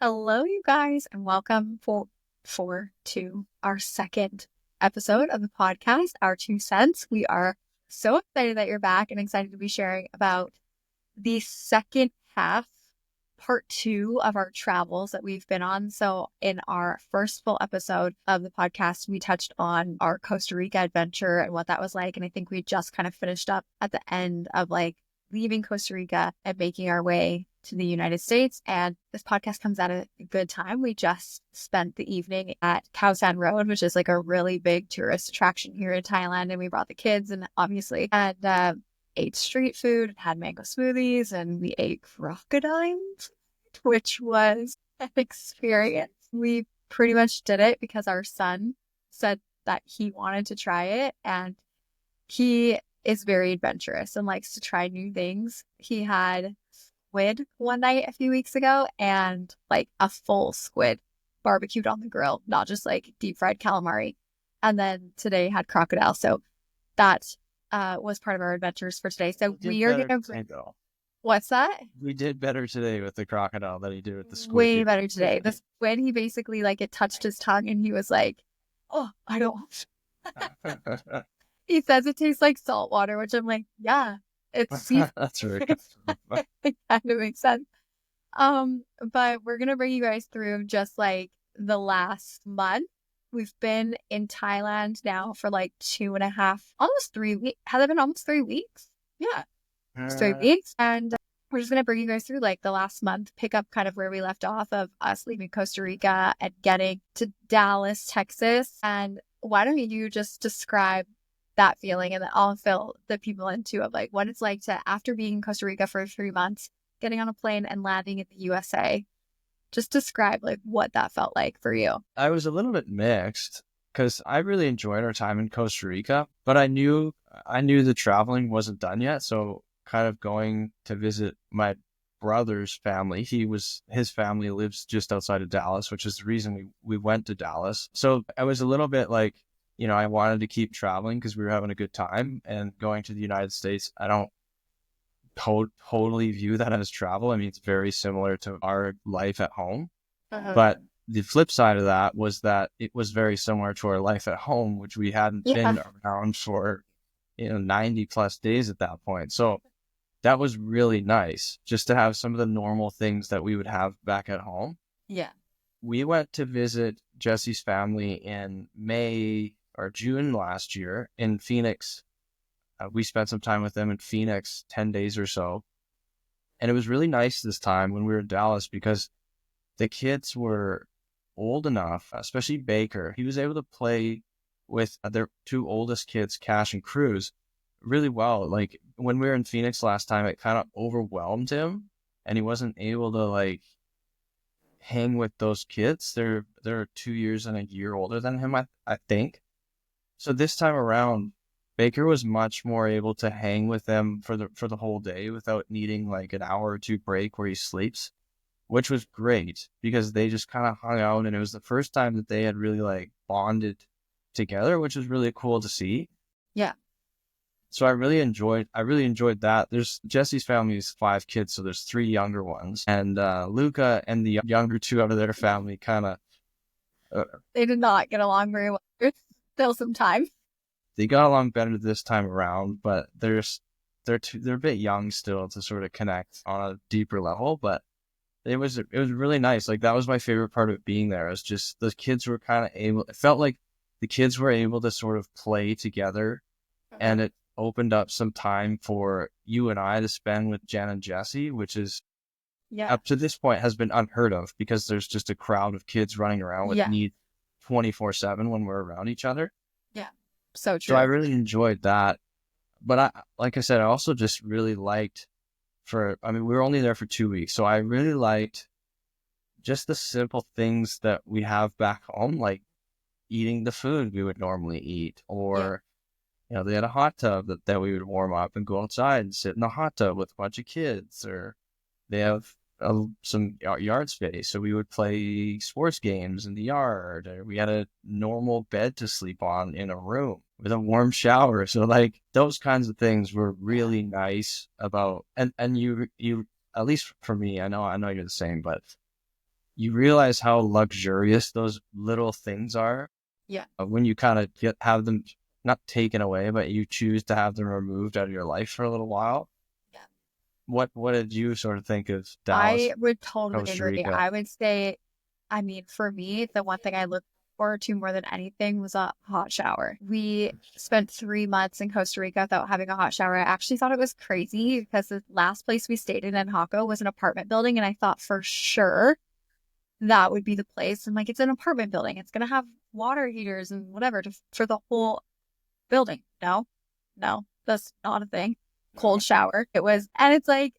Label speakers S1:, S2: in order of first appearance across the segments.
S1: Hello, you guys, and welcome to our second episode of the podcast, Our Two Cents. We are so excited that you're back and excited to be sharing about the second half, part two of our travels that we've been on. So in our first full episode of the podcast, we touched on our Costa Rica adventure and what that was like. And I think we just kind of finished up at the end of leaving Costa Rica and making our way to the United States. And this podcast comes at a good time. We just spent the evening at Khao San Road, which is a really big tourist attraction here in Thailand. And we brought the kids and obviously ate street food, had mango smoothies, and we ate crocodiles, which was an experience. We pretty much did it because our son said that he wanted to try it, and he is very adventurous and likes to try new things. He had squid one night a few weeks ago, and a full squid barbecued on the grill, not just deep fried calamari. And then today had crocodile. So that was part of our adventures for today. So we are going to... What's that?
S2: We did better today with the crocodile than he did with the squid.
S1: Way better today. The squid, he basically it touched his tongue and he was like, oh, I don't want to. He says it tastes like salt water, which I'm like, yeah, it's
S2: that's right.
S1: It kind of makes sense. But we're gonna bring you guys through just the last month. We've been in Thailand now for 2.5, almost 3 weeks. Has it been almost 3 weeks? Yeah, it's 3 weeks, and we're just gonna bring you guys through the last month, pick up kind of where we left off of us leaving Costa Rica and getting to Dallas, Texas. And why don't you just describe that feeling, and then I'll fill the people into of what it's like to, after being in Costa Rica for 3 months, getting on a plane and landing in the USA. Just describe what that felt like for you.
S2: I was a little bit mixed because I really enjoyed our time in Costa Rica, but I knew the traveling wasn't done yet. So kind of going to visit my brother's family. His family lives just outside of Dallas, which is the reason we went to Dallas. So I was a little bit I wanted to keep traveling because we were having a good time, and going to the United States, I don't totally view that as travel. I mean, it's very similar to our life at home. But the flip side of that was that it was very similar to our life at home, which we hadn't been around for 90 plus days at that point. So that was really nice just to have some of the normal things that we would have back at home.
S1: Yeah.
S2: We went to visit Jesse's family in May or June last year in Phoenix. We spent some time with them in Phoenix, 10 days or so. And it was really nice this time when we were in Dallas because the kids were old enough, especially Baker. He was able to play with their two oldest kids, Cash and Cruz, really well. When we were in Phoenix last time, it kind of overwhelmed him and he wasn't able to hang with those kids. They're 2 years and a year older than him, I think. So this time around, Baker was much more able to hang with them for the whole day without needing an hour or two break where he sleeps, which was great because they just kind of hung out, and it was the first time that they had really bonded together, which was really cool to see.
S1: Yeah.
S2: So I really enjoyed that. There's Jesse's family is 5 kids, so there's 3 younger ones, and Luca and the younger 2 out of their family kind of
S1: they did not get along very well. There's still some time.
S2: They got along better this time around, but they're a bit young still to sort of connect on a deeper level. But it was really nice. That was my favorite part of being there. Is just the kids were kind of able. It felt like the kids were able to sort of play together, and it opened up some time for you and I to spend with Jen and Jesse, which is up to this point has been unheard of because there's just a crowd of kids running around with need 24/7 when we're around each other.
S1: Yeah, so true.
S2: So I really enjoyed that. But like I said, I also just really liked we were only there for 2 weeks. So I really liked just the simple things that we have back home, like eating the food we would normally eat, or they had a hot tub that we would warm up and go outside and sit in the hot tub with a bunch of kids, or they have some yard space, so we would play sports games in the yard, or we had a normal bed to sleep on in a room with a warm shower. So those kinds of things were really nice about, and you at least for me, I know you're the same, but you realize how luxurious those little things are
S1: Yeah.
S2: when you kind of have them not taken away, but you choose to have them removed out of your life for a little while.
S1: Yeah.
S2: What did you sort of think of Dallas,
S1: I would totally
S2: Costa
S1: agree.
S2: Rica?
S1: I would say, I mean, for me, the one thing I looked forward to more than anything was a hot shower. We spent 3 months in Costa Rica without having a hot shower. I actually thought it was crazy because the last place we stayed in Jaco was an apartment building, and I thought for sure that would be the place. And like, it's an apartment building. It's gonna have water heaters and whatever for the whole building. No, no, that's not a thing. Cold shower. It was, and it's like,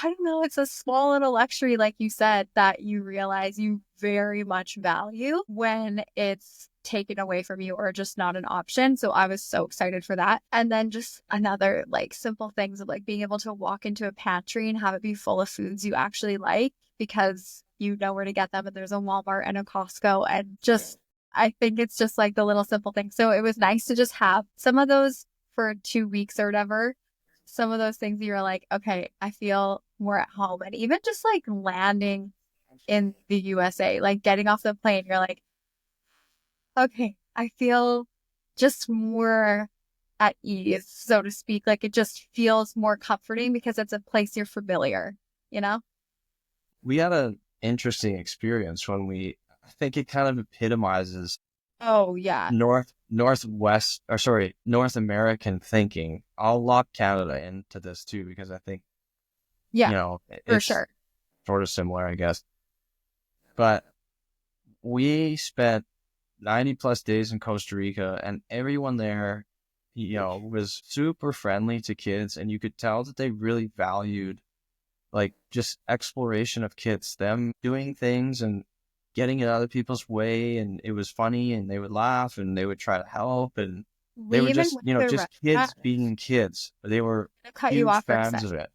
S1: I don't know, it's a small little luxury, like you said, that you realize you very much value when it's taken away from you or just not an option. So I was so excited for that. And then just another like simple things of like being able to walk into a pantry and have it be full of foods you actually like because you know where to get them and there's a Walmart and a Costco and just I think it's just like the little simple things. So it was nice to just have some of those for 2 weeks or whatever, some of those things you're like, okay, I feel more at home. And even just like landing in the USA, like getting off the plane, you're like, okay, I feel just more at ease, so to speak. Like it just feels more comforting because it's a place you're familiar, you know?
S2: We had an interesting experience when I think it kind of epitomizes
S1: Oh, yeah.
S2: North American thinking. I'll lock Canada into this too, because I think,
S1: Yeah, for
S2: it's
S1: sure.
S2: sort of similar, I guess. But we spent 90 plus days in Costa Rica, and everyone there, was super friendly to kids, and you could tell that they really valued like just exploration of kids, them doing things and getting in other people's way, and it was funny, and they would laugh and they would try to help, and they
S1: We
S2: were
S1: even
S2: just,
S1: went to a
S2: just kids
S1: restaurant.
S2: being kids. They were
S1: To cut you
S2: huge
S1: off for a
S2: fans
S1: sec.
S2: of it.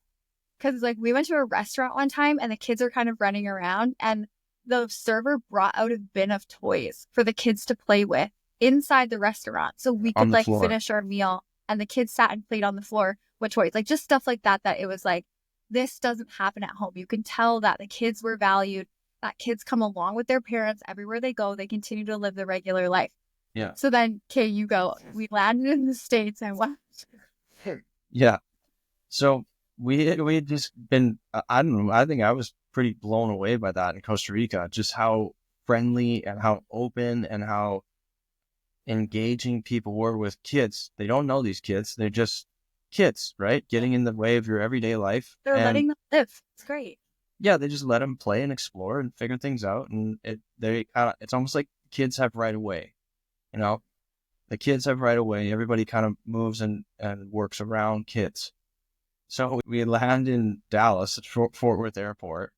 S1: Because like we went to a restaurant one time and the kids are kind of running around and the server brought out a bin of toys for the kids to play with inside the restaurant so we
S2: On
S1: could
S2: the
S1: like
S2: floor.
S1: finish our meal and the kids sat and played on the floor with toys, like just stuff like that, that it was like, this doesn't happen at home. You can tell that the kids were valued, that kids come along with their parents everywhere they go, they continue to live the regular life.
S2: Yeah.
S1: So then, okay, you go, we landed in the States and what?
S2: Yeah. So we had just been, I don't know, I think I was pretty blown away by that in Costa Rica, just how friendly and how open and how engaging people were with kids. They don't know these kids. They're just kids, right? Getting in the way of your everyday life.
S1: They're
S2: And
S1: letting them live. It's great.
S2: yeah, they just let them play and explore and figure things out. And it's almost like kids have right away, you know, the kids have right away. Everybody kind of moves and works around kids. So we land in Dallas at Fort Worth Airport.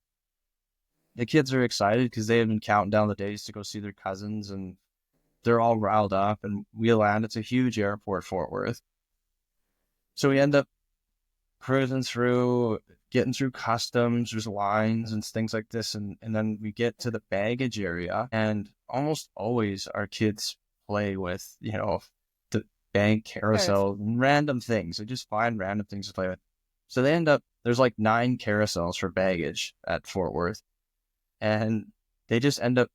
S2: The kids are excited because they have been counting down the days to go see their cousins, and they're all riled up. And we land. It's a huge airport, Fort Worth. So we end up cruising through, getting through customs. There's lines and things like this, and then we get to the baggage area, and almost always our kids play with, the bank
S1: There's
S2: carousel, random things. They just find random things to play with. So they end up, there's like 9 carousels for baggage at Fort Worth, and they just end up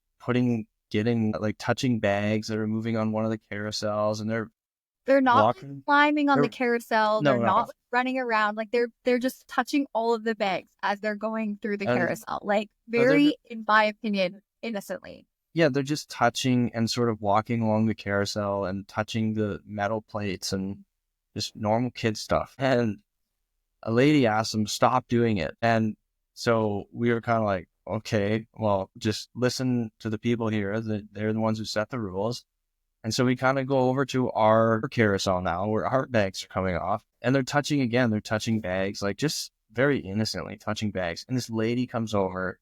S2: getting like touching bags that are moving on one of the carousels, and
S1: They're not like
S2: walking.
S1: climbing on the
S2: They're
S1: carousel. They're
S2: no, no,
S1: not like running around. Like they're just touching all of the bags as they're going through the
S2: and
S1: carousel. Like
S2: no, they're
S1: very, in my opinion, innocently.
S2: yeah, they're just touching and sort of walking along the carousel and touching the metal plates and just normal kid stuff. And a lady asked them to stop doing it. And so we were kind of like, okay, well, just listen to the people here. They're the ones who set the rules. And so we kind of go over to our carousel now where our bags are coming off, and they're touching again. They're touching bags, like just very innocently touching bags. And this lady comes over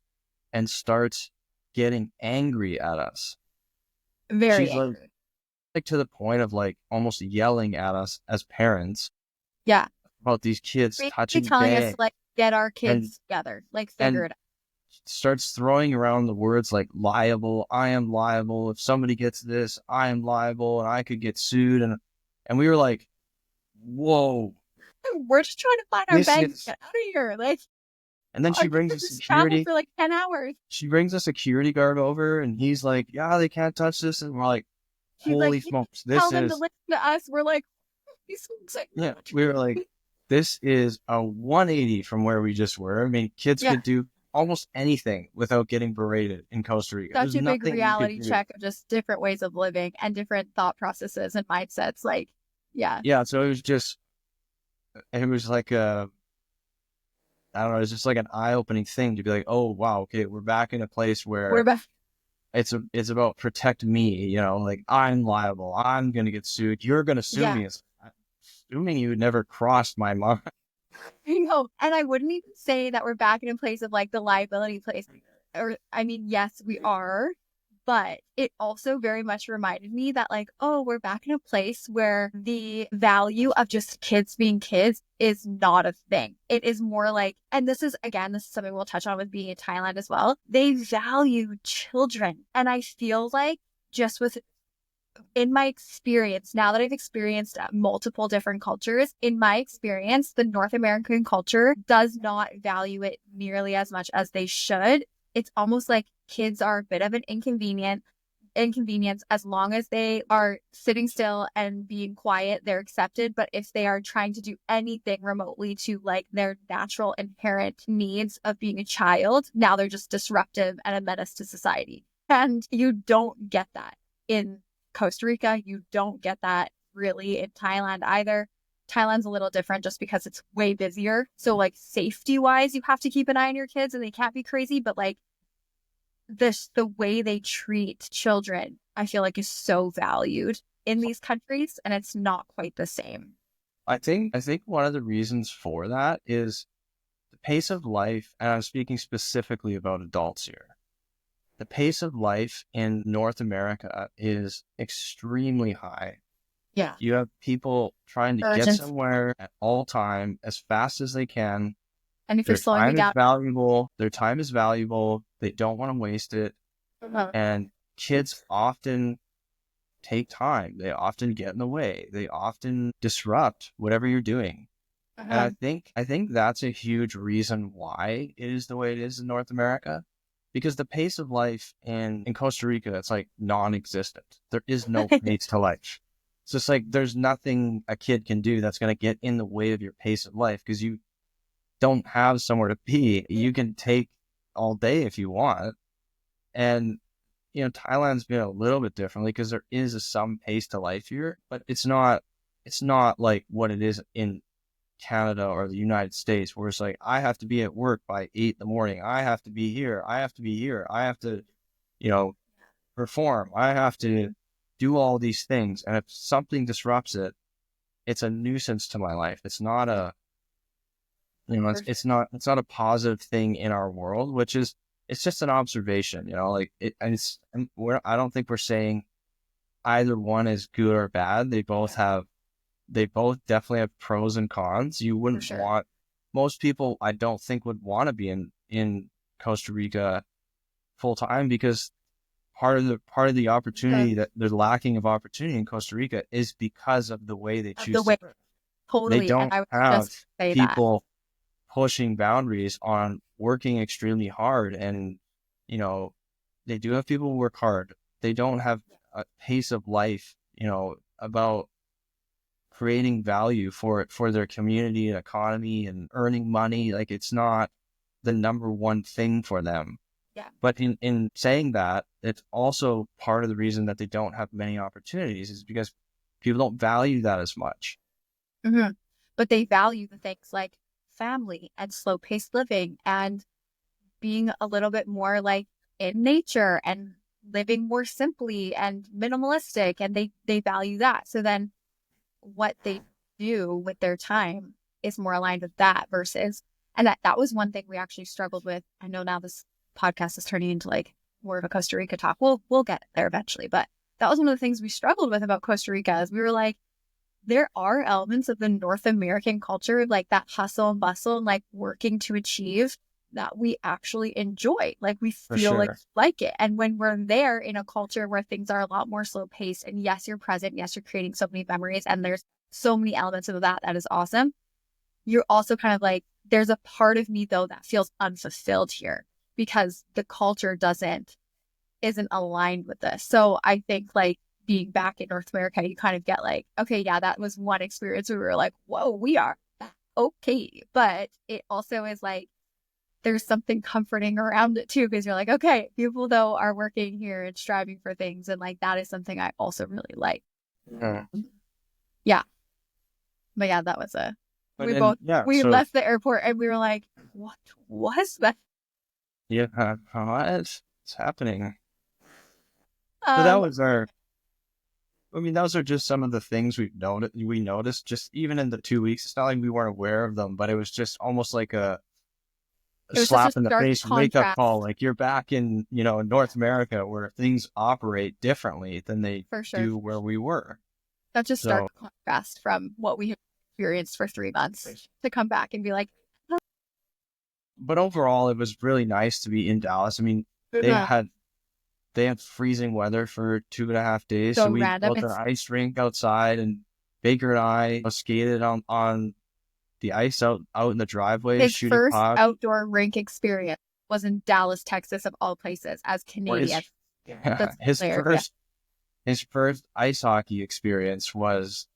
S2: and starts getting angry at us.
S1: Very
S2: She's
S1: angry.
S2: like to the point of like almost yelling at us as parents
S1: Yeah.
S2: about these kids
S1: Basically
S2: touching
S1: telling us
S2: bags,
S1: to like get our
S2: and
S1: kids together, like figure
S2: and
S1: it out.
S2: starts throwing around the words like liable. I am liable. If somebody gets this, I am liable, and I could get sued. And we were like, whoa,
S1: We're just trying to find our
S2: this
S1: bags and
S2: is
S1: get out of here. Like
S2: And then she
S1: I
S2: brings a
S1: just traveled
S2: security,
S1: for like 10 hours.
S2: she brings a security guard over and he's like, yeah, they can't touch this. And we're like,
S1: She's like,
S2: holy
S1: you
S2: smokes,
S1: tell
S2: this
S1: them to
S2: is,
S1: listen to us. We're like, he's so excited.
S2: yeah, we were like, this is a 180 from where we just were. I mean, kids
S1: Yeah.
S2: could do almost anything without getting berated in Costa Rica.
S1: Such
S2: There's
S1: a big
S2: nothing you could
S1: reality
S2: do.
S1: check of just different ways of living and different thought processes and mindsets. Like, yeah.
S2: Yeah, so it was like I don't know, it's just like an eye-opening thing to be like, oh wow, okay, we're back in a place
S1: We're
S2: where
S1: back.
S2: it's about protect me, like I'm liable, I'm gonna get sued, you're gonna sue
S1: Yeah.
S2: me. It's assuming you never crossed my mind.
S1: I know. And I wouldn't even say that we're back in a place of like the liability place. Or, I mean, yes, we are. But it also very much reminded me that, like, oh, we're back in a place where the value of just kids being kids is not a thing. It is more like, and this is something we'll touch on with being in Thailand as well. They value children. And I feel like just in my experience, now that I've experienced multiple different cultures, in my experience, the North American culture does not value it nearly as much as they should. It's almost like kids are a bit of an inconvenience. As long as they are sitting still and being quiet, they're accepted. But if they are trying to do anything remotely to like their natural inherent needs of being a child, now they're just disruptive and a menace to society. And you don't get that in Costa Rica. You don't get that really in Thailand either. Thailand's a little different just because it's way busier. So like safety wise, you have to keep an eye on your kids and they can't be crazy. But like the way they treat children, I feel like is so valued in these countries, and it's not quite the same.
S2: I think one of the reasons for that is the pace of life, and I'm speaking specifically about adults here. The pace of life in North America is extremely high.
S1: Yeah.
S2: You have people trying to get
S1: Urgent.
S2: somewhere at all time as fast as they can.
S1: And if you're
S2: Their
S1: slowing me
S2: time is
S1: down,
S2: valuable. Their time is valuable. They don't want to waste it. And kids often take time. They often get in the way. They often disrupt whatever you're doing. And I think that's a huge reason why it is the way it is in North America. Because the pace of life in Costa Rica, it's like non-existent. There is no pace to life. It's just like there's nothing a kid can do that's going to get in the way of your pace of life because you don't have somewhere to be. You can take all day if you want. And, Thailand's been a little bit differently because there is some pace to life here, but it's not like what it is in Canada or the United States, where it's like, I have to be at work by 8 in the morning. I have to be here. I have to be here. I have to, perform. I have to do all these things. And if something disrupts it, it's a nuisance to my life. It's not it's not a positive thing in our world, it's just an observation, like I don't think we're saying either one is good or bad. They both definitely have pros and cons. You wouldn't want, most people I don't think would want to be in Costa Rica full time because part of the opportunity that there's lacking of opportunity in Costa Rica is because of the way they choose to live.
S1: Totally.
S2: They don't
S1: and I would
S2: have
S1: just say
S2: people pushing boundaries on working extremely hard. And, they do have people who work hard. They don't have a pace of life, about creating value for their community and economy and earning money. Like it's not the number one thing for them.
S1: Yeah.
S2: But in saying that, it's also part of the reason that they don't have many opportunities is because people don't value that as much.
S1: Mm-hmm. But they value the things like family and slow paced living and being a little bit more like in nature and living more simply and minimalistic. And they value that. So then what they do with their time is more aligned with that versus, and that was one thing we actually struggled with. I know now this podcast is turning into like more of a Costa Rica talk. We'll get there eventually, but that was one of the things we struggled with about Costa Rica is we were like, there are elements of the North American culture, like that hustle and bustle and like working to achieve that we actually enjoy. Like we feel like it. And when we're there in a culture where things are a lot more slow paced and yes, you're present. Yes, you're creating so many memories and there's so many elements of that is awesome. You're also kind of like there's a part of me though that feels unfulfilled here because the culture isn't aligned with this. So I think like being back in North America, you kind of get like, okay, yeah, that was one experience where we were like, whoa, we are okay. But it also is like, there's something comforting around it too, because you're like, okay, people though are working here and striving for things. And like, that is something I also really like. Yeah. But yeah, that was we
S2: So
S1: left the airport and we were like, what was that?
S2: yeah, what's happening? So that
S1: Um,
S2: was I mean, those are just some of the things we noticed just even in the 2 weeks. It's not like we weren't aware of them, but it was just almost like a
S1: it was just a
S2: slap in the
S1: stark
S2: face, wake up call.
S1: contrast
S2: Like you're back in, North America where things operate differently than they
S1: for sure.
S2: do where we were.
S1: That's just stark
S2: So,
S1: contrast from what we have experienced for 3 months to come back and be like,
S2: but overall, it was really nice to be in Dallas. I mean, they
S1: oh,
S2: had they had freezing weather for 2.5 days, so
S1: so
S2: we
S1: random.
S2: built an ice rink outside, and Baker and I skated on the ice out in the driveway,
S1: His
S2: shooting
S1: first
S2: puck.
S1: outdoor rink experience was in Dallas, Texas, of all places, as
S2: Or
S1: Canadian. That's
S2: his
S1: hilarious.
S2: his first ice hockey experience was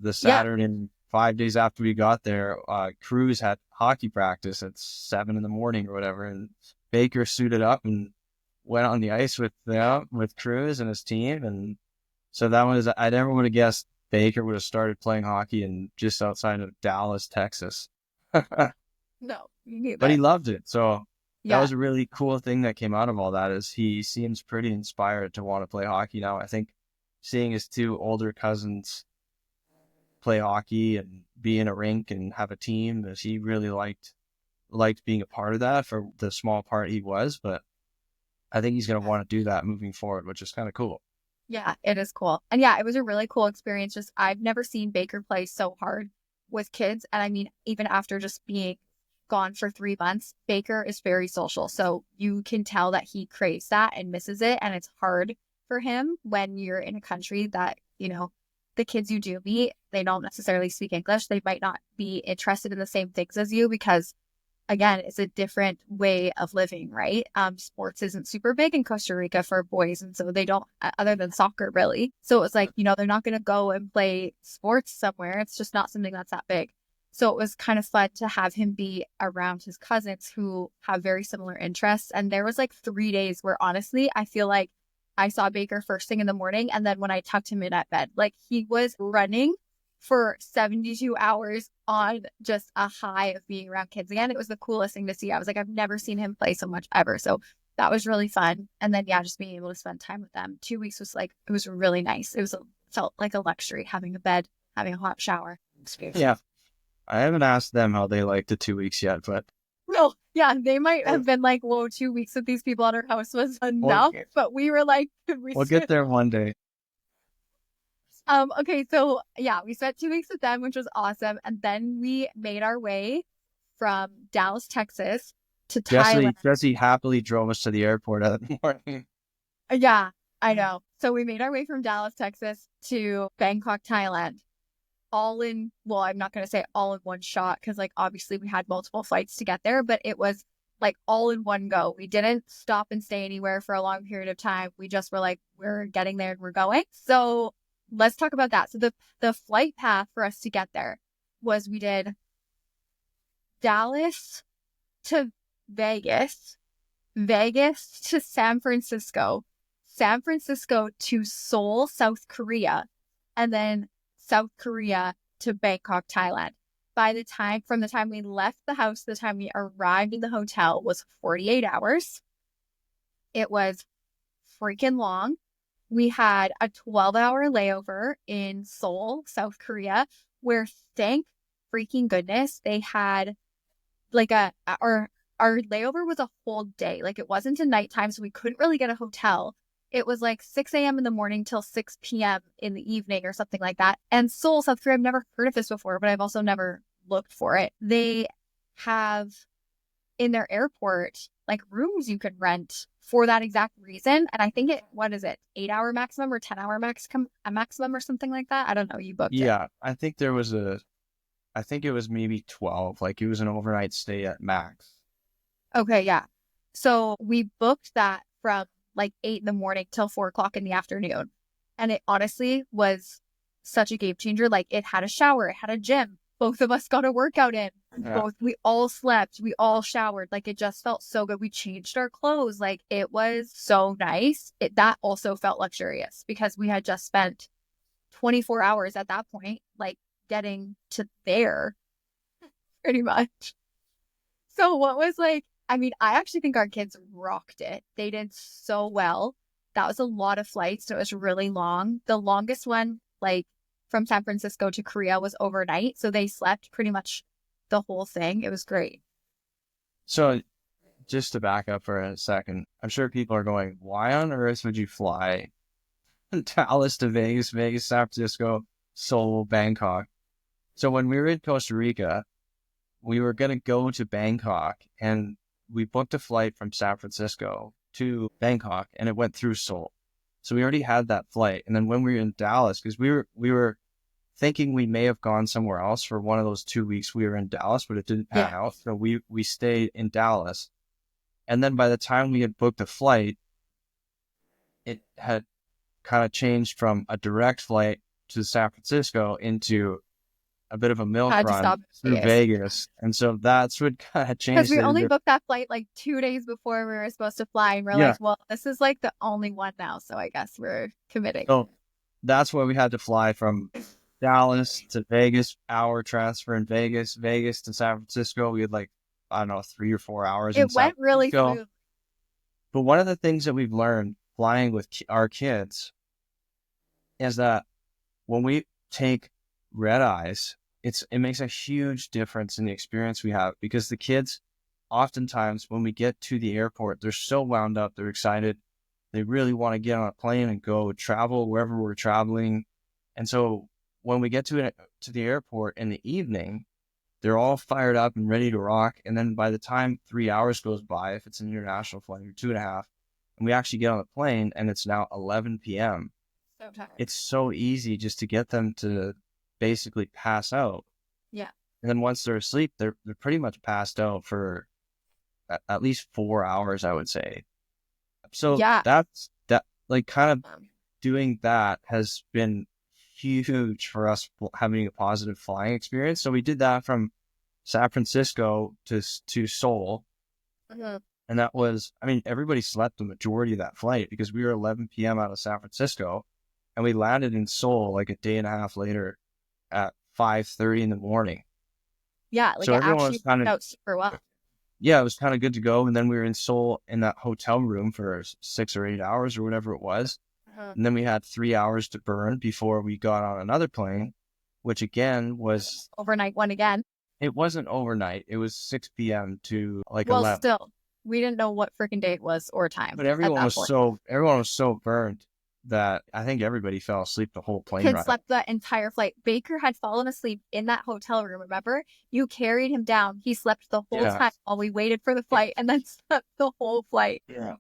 S2: the
S1: Yeah.
S2: Saturday. 5 days after we got there, Cruz had hockey practice at 7 a.m. or whatever, and Baker suited up and went on the ice with Cruz and his team, and so that was I never would have guessed Baker would have started playing hockey in just outside of Dallas, Texas.
S1: No, you need
S2: But he
S1: that.
S2: loved it. So that
S1: Yeah.
S2: was a really cool thing that came out of all that is he seems pretty inspired to want to play hockey now. I think seeing his two older cousins play hockey and be in a rink and have a team, as he really liked being a part of that for the small part he was. But I think he's going to want to do that moving forward, which is kind of cool.
S1: Yeah, it is cool. And yeah, it was a really cool experience. Just I've never seen Baker play so hard with kids. And I mean, even after just being gone for 3 months, Baker is very social. So you can tell that he craves that and misses it. And it's hard for him when you're in a country that, the kids you do meet, they don't necessarily speak English. They might not be interested in the same things as you because again, it's a different way of living, right? Sports isn't super big in Costa Rica for boys. And so they don't, other than soccer, really. So it was like, they're not going to go and play sports somewhere. It's just not something that's that big. So it was kind of fun to have him be around his cousins who have very similar interests. And there was like 3 days where honestly, I feel like I saw Baker first thing in the morning. And then when I tucked him in at bed, like he was running for 72 hours on just a high of being around kids again. It was the coolest thing to see. I was like, I've never seen him play so much ever. So that was really fun. And then, yeah, just being able to spend time with them. 2 weeks was like, it was really nice. Felt like a luxury having a bed, having a hot shower.
S2: Yeah. I haven't asked them how they liked the 2 weeks yet, but
S1: No, yeah, they might have been like, whoa, 2 weeks with these people at our house was enough. But we were like,
S2: we'll get there one day.
S1: Okay, so yeah, we spent 2 weeks with them, which was awesome. And then we made our way from Dallas, Texas to Thailand.
S2: Jesse happily drove us to the airport that morning.
S1: Yeah, I know. So we made our way from Dallas, Texas to Bangkok, Thailand. Well, I'm not going to say all in one shot because like obviously we had multiple flights to get there, but it was like all in one go. We didn't stop and stay anywhere for a long period of time. We just were like, we're getting there and we're going. So let's talk about that. So the flight path for us to get there was we did Dallas to Vegas, Vegas to San Francisco, San Francisco to Seoul, South Korea, and then South Korea to Bangkok, Thailand. From the time we left the house to the time we arrived in the hotel was 48 hours. It was freaking long. We had a 12-hour layover in Seoul, South Korea, where thank freaking goodness they had like our layover was a whole day. Like it wasn't a nighttime, so we couldn't really get a hotel. It was like 6 a.m. in the morning till 6 p.m. in the evening or something like that. And Seoul, South Korea, I've never heard of this before, but I've also never looked for it. They have in their airport like rooms you could rent for that exact reason. And I think 8-hour maximum or 10-hour maximum or something like that. I don't know. You booked it.
S2: Yeah, I think there was I think it was maybe 12. Like it was an overnight stay at max.
S1: Okay, yeah. So we booked that from like 8 in the morning till 4 o'clock in the afternoon. And it honestly was such a game changer. Like it had a shower, it had a gym. Both of us got a workout in.
S2: Yeah.
S1: We all slept, we all showered. Like it just felt so good. We changed our clothes. Like it was so nice. That also felt luxurious because we had just spent 24 hours at that point, like getting to there pretty much. So what was like, I mean, I actually think our kids rocked it. They did so well. That was a lot of flights, so it was really long. The longest one, like from San Francisco to Korea, was overnight. So they slept pretty much the whole thing. It was great.
S2: So just to back up for a second, I'm sure people are going, why on earth would you fly Dallas to Vegas, Vegas, San Francisco, Seoul, Bangkok? So when we were in Costa Rica, we were going to go to Bangkok and we booked a flight from San Francisco to Bangkok and it went through Seoul. So we already had that flight. And then when we were in Dallas, because we were thinking we may have gone somewhere else for one of those 2 weeks we were in Dallas, but it didn't pan out. So we stayed in Dallas. And then by the time we had booked a flight, it had kind of changed from a direct flight to San Francisco into a bit of a milk
S1: Had to
S2: run
S1: stop at
S2: through Vegas. And so that's what kind of
S1: because
S2: changed
S1: we
S2: it.
S1: only booked that flight like 2 days before we were supposed to fly. And we're
S2: Yeah.
S1: like, well, this is like the only one now. So I guess we're committing.
S2: So that's why we had to fly from Dallas to Vegas, hour transfer in Vegas, Vegas to San Francisco. We had like, I don't know, 3 or 4 hours in
S1: It
S2: San
S1: went really
S2: Francisco.
S1: smooth.
S2: But one of the things that we've learned flying with our kids is that when we take red eyes, it makes a huge difference in the experience we have, because the kids, oftentimes when we get to the airport, they're so wound up, they're excited, they really want to get on a plane and go travel wherever we're traveling. And so when we get to the airport in the evening, they're all fired up and ready to rock. And then by the time 3 hours goes by, if it's an international flight, or 2.5, and we actually get on the plane and it's now 11 p.m.,
S1: So tired.
S2: it's so easy just to get them to basically pass out.
S1: Yeah.
S2: And then once they're asleep, they're pretty much passed out for at least 4 hours, I would say. So
S1: Yeah.
S2: that like kind of doing that has been huge for us having a positive flying experience. So we did that from San Francisco to Seoul.
S1: Mm-hmm.
S2: And that was, I mean, everybody slept the majority of that flight because we were 11 p.m. out of San Francisco and we landed in Seoul like a day and a half later at 5:30 in the morning.
S1: Yeah, like
S2: So
S1: it
S2: everyone
S1: actually
S2: was kind
S1: worked
S2: of,
S1: out super well.
S2: yeah, it was kind of good to go. And then we were in Seoul in that hotel room for 6 or 8 hours or whatever it was.
S1: Uh-huh.
S2: And then we had 3 hours to burn before we got on another plane, which again was
S1: Overnight one again.
S2: it wasn't overnight. It was 6 p.m. to like
S1: Well,
S2: 11.
S1: still, we didn't know what freaking day it was or time
S2: But
S1: at
S2: everyone
S1: that
S2: was
S1: point.
S2: so burned that I think everybody fell asleep the whole plane
S1: Kid
S2: ride.
S1: slept the entire flight. Baker had fallen asleep in that hotel room, remember? You carried him down. He slept the whole
S2: Yeah.
S1: time while we waited for the flight and then slept the whole flight.
S2: Yeah.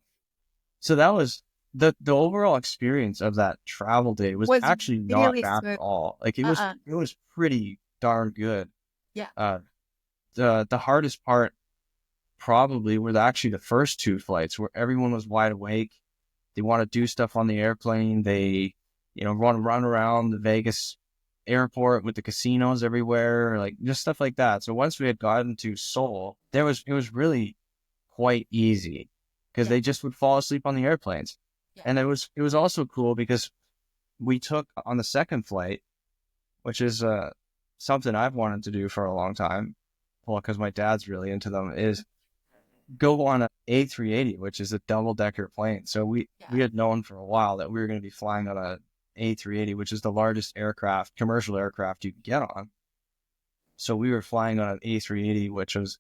S2: So that was the overall experience of that travel day was actually not
S1: really
S2: bad
S1: smooth.
S2: at all. Like it was pretty darn good.
S1: Yeah.
S2: The hardest part probably were actually the first 2 flights where everyone was wide awake. They want to do stuff on the airplane. They, want to run around the Vegas airport with the casinos everywhere, like just stuff like that. So once we had gotten to Seoul, it was really quite easy because they just would fall asleep on the airplanes.
S1: Yeah.
S2: And it was also cool because we took on the second flight, which is something I've wanted to do for a long time. Well, because my dad's really into them, is go on an A380, which is a double-decker plane. So we had known for a while that we were going to be flying on a A380, which is the largest commercial aircraft you can get on. So we were flying on an A380, which was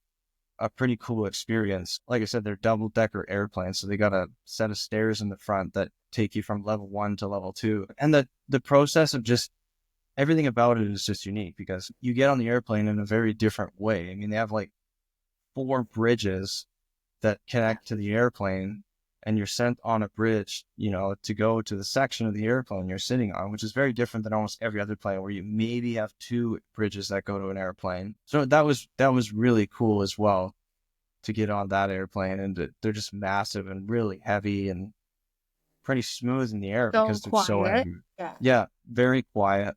S2: a pretty cool experience. Like I said, they're double-decker airplanes, so they got a set of stairs in the front that take you from level 1 to level 2. And the process of just everything about it is just unique because you get on the airplane in a very different way. I mean, they have like 4 bridges that connect to the airplane, and you're sent on a bridge, to go to the section of the airplane you're sitting on, which is very different than almost every other plane where you maybe have two bridges that go to an airplane. So that was really cool as well to get on that airplane, and they're just massive and really heavy and pretty smooth in the air
S1: So
S2: because they're so
S1: quiet.
S2: heavy.
S1: Yeah.
S2: Yeah, very quiet.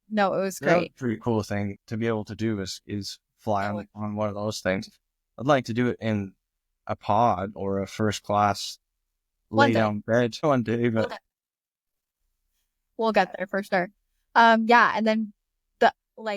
S1: No, it was
S2: That was
S1: great.
S2: a pretty cool thing to be able to do is fly on one of those things. I'd like to do it in a pod or a first class
S1: One
S2: lay
S1: day.
S2: down bed one day, but
S1: We'll get there for sure. Yeah, and then the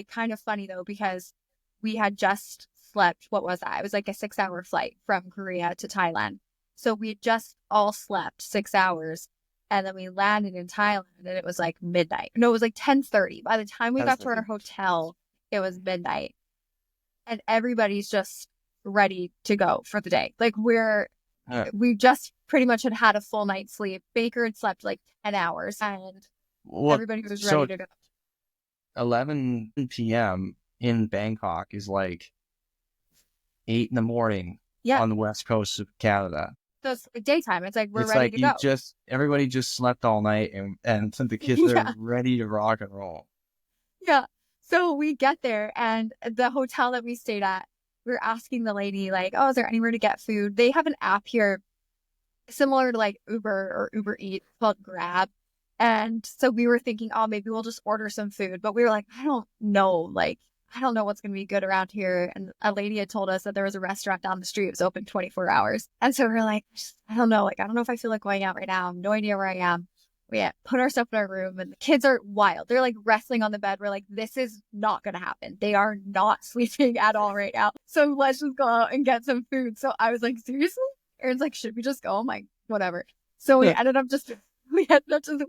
S1: kind of funny though, because we had just slept, what was that? It was like a 6-hour flight from Korea to Thailand. So we had just all slept 6 hours, and then we landed in Thailand and it was like midnight. No, it was like 10:30. By the time we got to our hotel, it was midnight. And everybody's just ready to go for the day. Like we just pretty much had a full night's sleep. Baker had slept like 10 hours and everybody was ready to go.
S2: 11 p.m. in Bangkok is like 8 in the morning on the west coast of Canada.
S1: So it's daytime. It's like we're ready to go.
S2: Everybody just slept all night and the kids are ready to rock and roll.
S1: Yeah. So we get there, and the hotel that we stayed at, we were asking the lady, like, oh, is there anywhere to get food? They have an app here similar to like Uber or Uber Eats called Grab. And so we were thinking, oh, maybe we'll just order some food. But we were like, I don't know. Like, I don't know what's going to be good around here. And a lady had told us that there was a restaurant down the street. It was open 24 hours. And so we were like, I don't know. Like, I don't know if I feel like going out right now. I have no idea where I am. We put our stuff in our room, and the kids are wild. They're like wrestling on the bed. We're like, this is not going to happen. They are not sleeping at all right now. So let's just go out and get some food. So I was like, seriously? Aaron's like, should we just go? I'm like, whatever. So we ended up just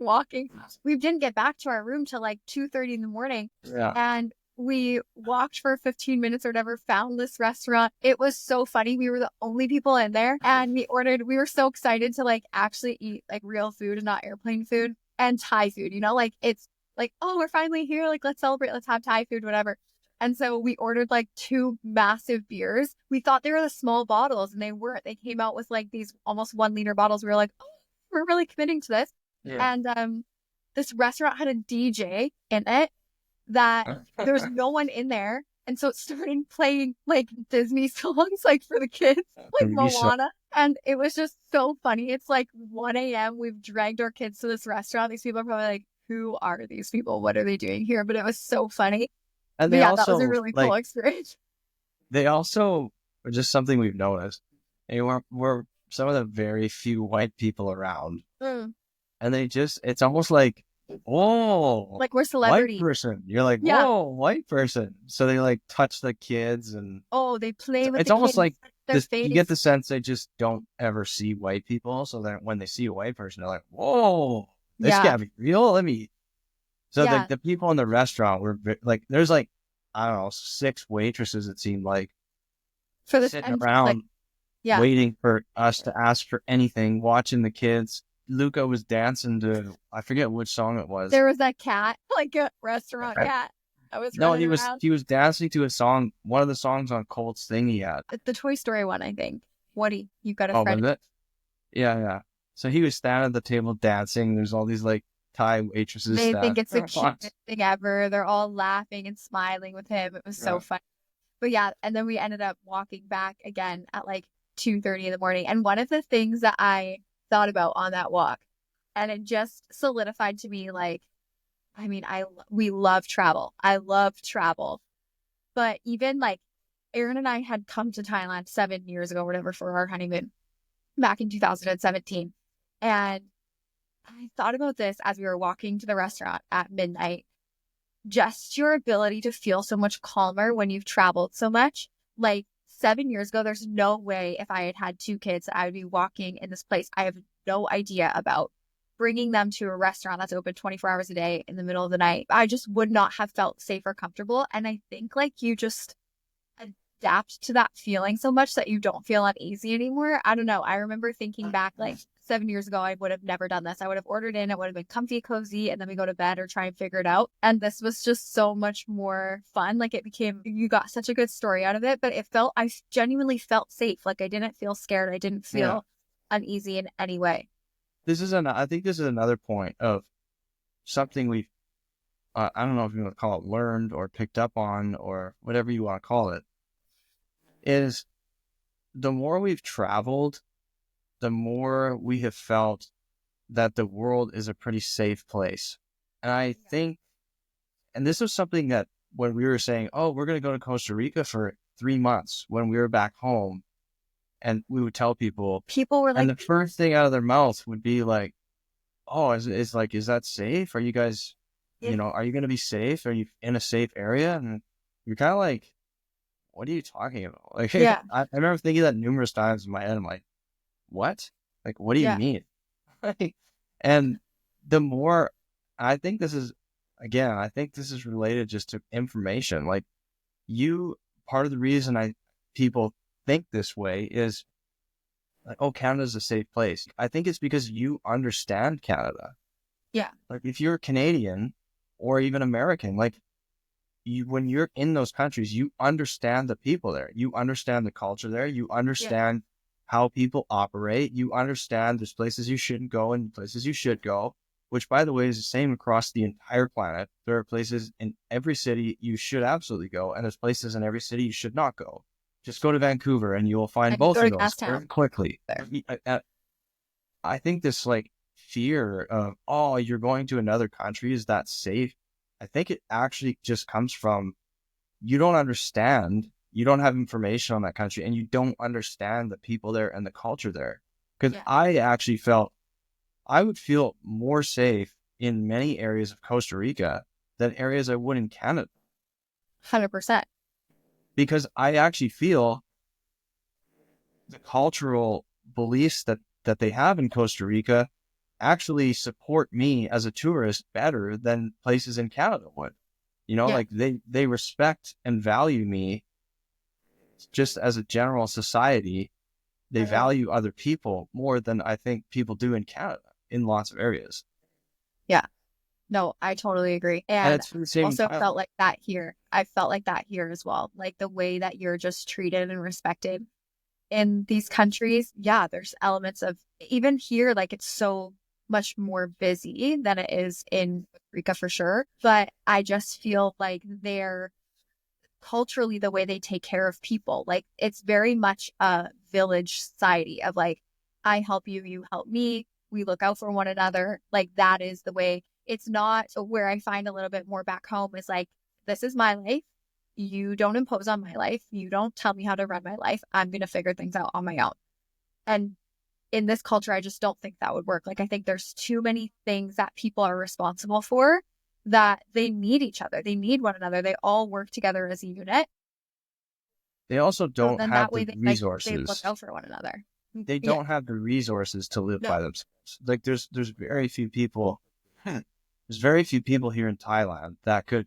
S1: walking. We didn't get back to our room till like 2:30 in the morning.
S2: Yeah.
S1: And we walked for 15 minutes or whatever, found this restaurant. It was so funny. We were the only people in there, and we were so excited to like actually eat like real food and not airplane food and Thai food, like it's like, oh, we're finally here. Like, let's celebrate. Let's have Thai food, whatever. And so we ordered like 2 massive beers. We thought they were the small bottles, and they weren't. They came out with like these almost 1-liter bottles. We were like, oh, we're really committing to this.
S2: Yeah.
S1: And this restaurant had a DJ in it that there was no one in there. And so it started playing like Disney songs, like for the kids, like Moana. And it was just so funny. It's like 1 a.m. We've dragged our kids to this restaurant. These people are probably like, who are these people? What are they doing here? But it was so funny.
S2: And
S1: that was a really cool experience.
S2: They also, just something we've noticed, we're some of the very few white people around. And it's almost like, whoa,
S1: like we're celebrities.
S2: White person. You're like, whoa, white person. So they like touch the kids and
S1: they play with.
S2: It's
S1: the
S2: almost
S1: kids,
S2: like
S1: this, you
S2: get the sense they just don't ever see white people. So that when they see a white person, they're like, whoa, this can't be real. So the people in the restaurant were like, there's like, I don't know, 6 waitresses. It seemed like
S1: for this
S2: sitting around, waiting for us to ask for anything, watching the kids. Luca was dancing to, I forget which song it was.
S1: There was that cat, like a restaurant cat.
S2: He was dancing to a song, one of the songs on Colt's thing he had.
S1: The Toy Story one, I think. Woody, you've got a friend.
S2: Was it? Yeah. So he was standing at the table dancing. There's all these like Thai waitresses.
S1: They think it's the cutest thing ever. They're all laughing and smiling with him. It was so funny. But and then we ended up walking back again at like 2:30 in the morning. And one of the things that I thought about on that walk, and it just solidified to me, like, I mean, we love travel. I love travel. But even like Aaron and I had come to Thailand 7 years ago, whatever, for our honeymoon back in 2017. And I thought about this as we were walking to the restaurant at midnight. Just your ability to feel so much calmer when you've traveled so much. Like 7 years ago, there's no way if I had 2 kids, I would be walking in this place I have no idea about, bringing them to a restaurant that's open 24 hours a day in the middle of the night. I just would not have felt safe or comfortable. And I think like you just adapt to that feeling so much that you don't feel uneasy anymore. I don't know. I remember thinking back like 7 years ago, I would have never done this. I would have ordered in, it would have been comfy, cozy, and then we go to bed or try and figure it out. And this was just so much more fun. Like you got such a good story out of it, but I genuinely felt safe. Like I didn't feel scared. I didn't feel uneasy in any way.
S2: I think this is another point of something we've, I don't know if you want to call it learned or picked up on or whatever you want to call it, is the more we've traveled, the more we have felt that the world is a pretty safe place. And I think, and this was something that when we were saying, oh, we're going to go to Costa Rica for 3 months when we were back home, and we would tell people,
S1: were
S2: and
S1: like,
S2: the first thing out of their mouth would be like, oh, is that safe? Are you guys, are you going to be safe? Are you in a safe area? And you're kind of like, what are you talking about? Like,
S1: yeah,
S2: I remember thinking that numerous times in my head. I'm like, what? Like, what do you
S1: yeah,
S2: mean? And the more, I think this is, again, I think this is related just to information. Like part of the reason people think this way is like, oh, Canada's a safe place. I think it's because you understand Canada.
S1: yeah,
S2: Like if you're Canadian or even American, like when you're in those countries, you understand the people there. You understand the culture there. You understand how people operate. You understand there's places you shouldn't go and places you should go, which by the way is the same across the entire planet. There are places in every city you should absolutely go, and there's places in every city you should not go. Just go to Vancouver and you will find
S1: and you
S2: both
S1: go
S2: of
S1: to
S2: those very quickly. I think this like fear of, oh, you're going to another country, is that safe? I think it actually just comes from you don't understand, you don't have information on that country, and you don't understand the people there and the culture there. Because I actually felt I would feel more safe in many areas of Costa Rica than areas I would in Canada.
S1: 100%.
S2: Because I actually feel the cultural beliefs that they have in Costa Rica actually support me as a tourist better than places in Canada would. Like they respect and value me just as a general society. They value other people more than I think people do in Canada in lots of areas.
S1: Yeah. No, I totally agree.
S2: And
S1: And
S2: it's the same
S1: also
S2: time.
S1: felt like that here. I felt like that here as well. Like the way that you're just treated and respected in these countries. Yeah, there's elements of even here, like it's so much more busy than it is in Costa Rica for sure. But I just feel like they're culturally the way they take care of people. Like it's very much a village society of like, I help you, you help me. We look out for one another. Like that is the way. It's not where I find a little bit more back home is like, this is my life. You don't impose on my life. You don't tell me how to run my life. I'm going to figure things out on my own. And in this culture, I just don't think that would work. Like, I think there's too many things that people are responsible for that they need each other. They need one another. They all work together as a unit.
S2: They also
S1: So
S2: don't
S1: then
S2: have
S1: that
S2: the
S1: way they look
S2: resources.
S1: out for one another.
S2: They don't have the resources to live by themselves. Like there's very few people. There's very few people here in Thailand that could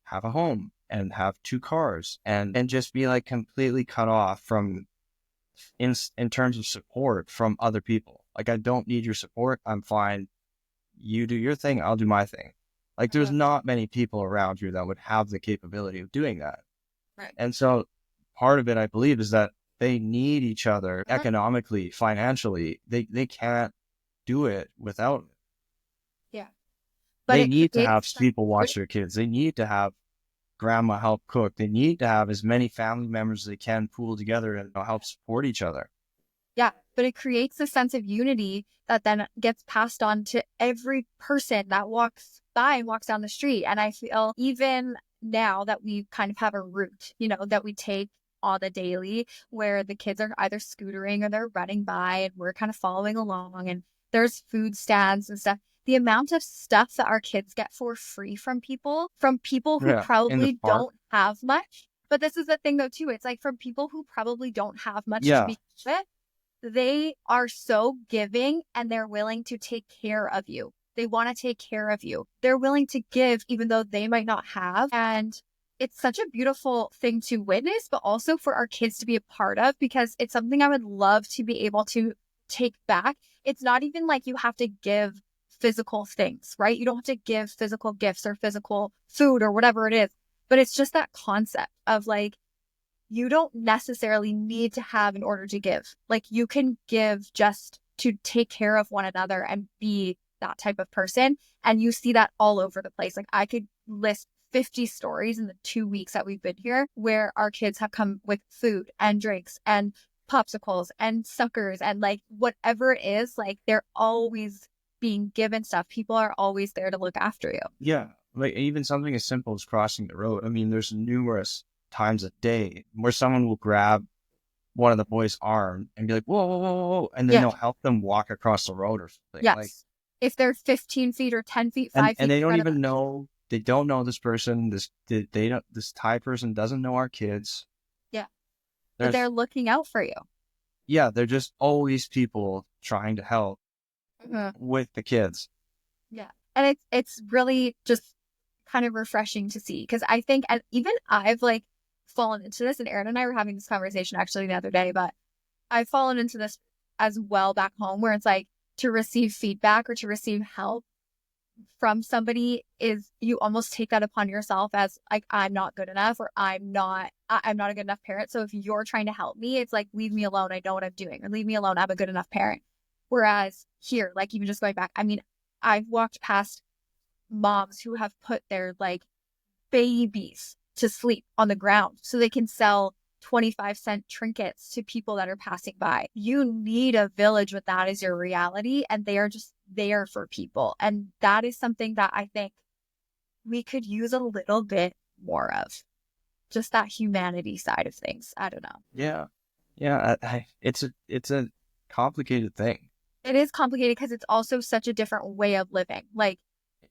S2: have a home and have 2 cars and just be like completely cut off from in terms of support from other people. Like I don't need your support. I'm fine. You do your thing. I'll do my thing. Like there's not many people around here that would have the capability of doing that.
S1: Right.
S2: And so part of it, I believe, is that they need each other economically, financially. They can't do it without it.
S1: Yeah. But
S2: They
S1: it
S2: need to have
S1: creates
S2: people watch their kids. They need to have grandma help cook. They need to have as many family members as they can pool together and help support each other.
S1: Yeah, but it creates a sense of unity that then gets passed on to every person that walks by and walks down the street. And I feel even now that we kind of have a route, that we take on the daily where the kids are either scootering or they're running by and we're kind of following along and there's food stands and stuff. The amount of stuff that our kids get for free from people who probably don't have much. But this is the thing though, too. It's like from people who probably don't have much to be with. They are so giving and they're willing to take care of you. They want to take care of you. They're willing to give even though they might not have. And it's such a beautiful thing to witness, but also for our kids to be a part of because it's something I would love to be able to take back. It's not even like you have to give physical things, right? You don't have to give physical gifts or physical food or whatever it is, but it's just that concept of like, you don't necessarily need to have in order to give. Like you can give just to take care of one another and be that type of person. And you see that all over the place. Like I could list 50 stories in the 2 weeks that we've been here where our kids have come with food and drinks and popsicles and suckers and like whatever it is, like they're always being given stuff. People are always there to look after you.
S2: Yeah. Like even something as simple as crossing the road. I mean, there's numerous times a day where someone will grab one of the boys' arm and be like, whoa, whoa, whoa, whoa. And then they'll help them walk across the road or something.
S1: Yes.
S2: Like,
S1: if they're 15 feet or 10 feet, 5 feet.
S2: And they don't even know, they don't know this person. This Thai person doesn't know our kids.
S1: Yeah. But they're looking out for you.
S2: Yeah. They're just always people trying to help with the kids.
S1: Yeah. And it's really just kind of refreshing to see because I think, and even I've like fallen into this, and Aaron and I were having this conversation actually the other day, but I've fallen into this as well back home where it's like to receive feedback or to receive help from somebody is you almost take that upon yourself as like, I'm not good enough or I'm not a good enough parent. So if you're trying to help me, it's like, leave me alone. I know what I'm doing, or leave me alone. I'm a good enough parent. Whereas here, like even just going back, I mean, I've walked past moms who have put their like babies to sleep on the ground so they can sell 25-cent trinkets to people that are passing by. You need a village when that is your reality, and they are just there for people. And that is something that I think we could use a little bit more of. Just that humanity side of things. I don't know.
S2: Yeah. Yeah. It's a complicated thing.
S1: It is complicated because it's also such a different way of living. Like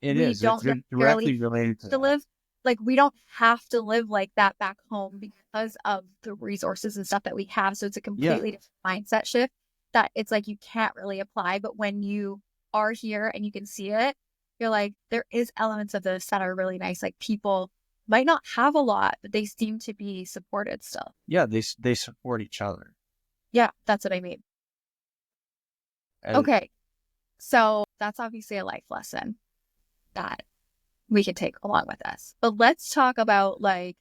S1: we don't
S2: directly related
S1: to live. Like we don't have to live like that back home because of the resources and stuff that we have. So it's a completely different mindset shift that it's like you can't really apply. But when you are here and you can see it, you're like, there is elements of this that are really nice. Like people might not have a lot, but they seem to be supported still.
S2: Yeah, they support each other.
S1: Yeah, that's what I mean.
S2: And
S1: okay. So that's obviously a life lesson that we can take along with us. But let's talk about like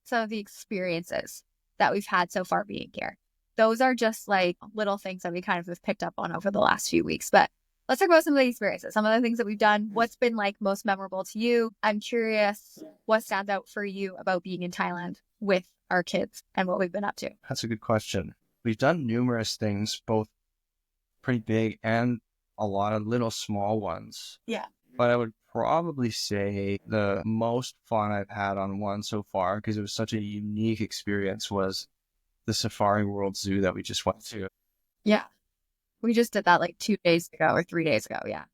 S1: some of the experiences that we've had so far being here. Those are just like little things that we kind of have picked up on over the last few weeks. But let's talk about some of the experiences, some of the things that we've done. What's been like most memorable to you? I'm curious what stands out for you about being in Thailand with our kids and what we've been up to.
S2: That's a good question. We've done numerous things, both pretty big and a lot of little small ones.
S1: Yeah.
S2: But I would probably say the most fun I've had on one so far, because it was such a unique experience, was the Safari World Zoo that we just went to.
S1: Yeah. We just did that like 2 days ago or 3 days ago. Yeah.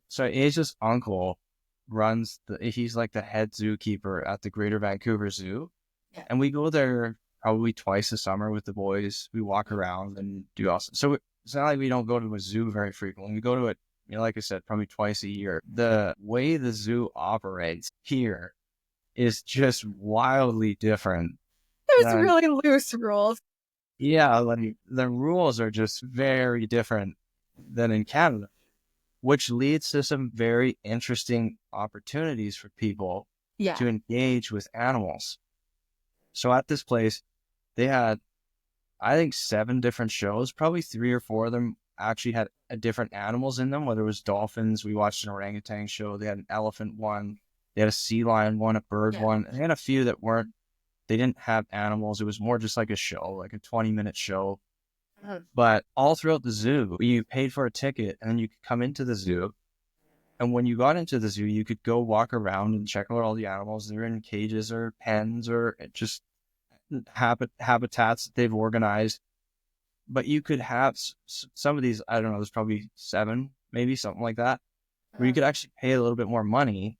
S2: So Asia's uncle he's like the head zookeeper at the Greater Vancouver Zoo. Yeah. And we go there probably twice a summer with the boys. We walk around and do awesome. So it's not like we don't go to a zoo very frequently. We go to it, like I said, probably twice a year. The way the zoo operates here is just wildly different.
S1: There's really loose rules.
S2: Yeah, like the rules are just very different than in Canada, which leads to some very interesting opportunities for people to engage with animals. So at this place, they had, I think, 7 different shows. Probably 3 or 4 of them actually had different animals in them, whether it was dolphins. We watched an orangutan show. They had an elephant one. They had a sea lion one, a bird one. And they had a few that they didn't have animals. It was more just like a show, like a 20-minute show. But all throughout the zoo, you paid for a ticket and then you could come into the zoo. And when you got into the zoo, you could go walk around and check out all the animals. They're in cages or pens or just habitats that they've organized. But you could have some of these, I don't know, there's probably 7, maybe something like that, where you could actually pay a little bit more money